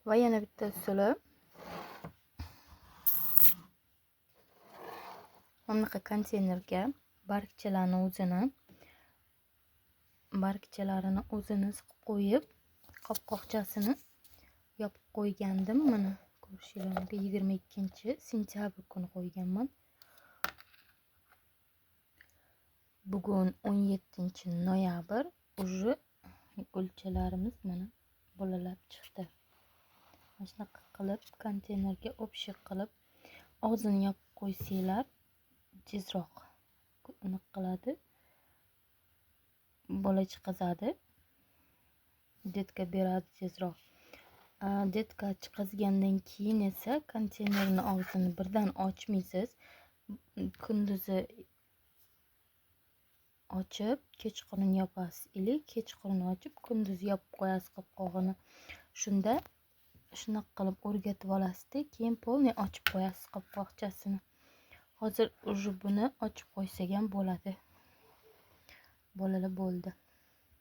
Va yana bitta usuli, bunaqa konteynerga bargchalarini o'zini siqib qo'yib, qopqoqchasini yopib qo'ygandim. Mana ko'rishingiz mumkin, 22-sentyabr kuni qo'yganman. Bugun 17-noyabr. Уже gulchalarimiz mana bolalab chiqdi. Mana shunaqa qilib konteynerga общий qilib og'zini yopib qo'ysanglar tezroq qiladi. Bola chiqazadi. Detka beradi tezroq. Detka chiqazgandan keyin esa konteynerni og'zini birdan ochmaysiz. Kunduzi ochib, kechqurun yopasiz. Kechqurun ochib, kunduz yopib qo'yasiz qopqog'ini. Shunda shunaqa qilib o'rgatib olasizda, keyin polniy ochib qo'yasiz qopqoqchasini. Hozir уже buni ochib qo'ysak ham bo'ladi. Bolalar bo'ldi.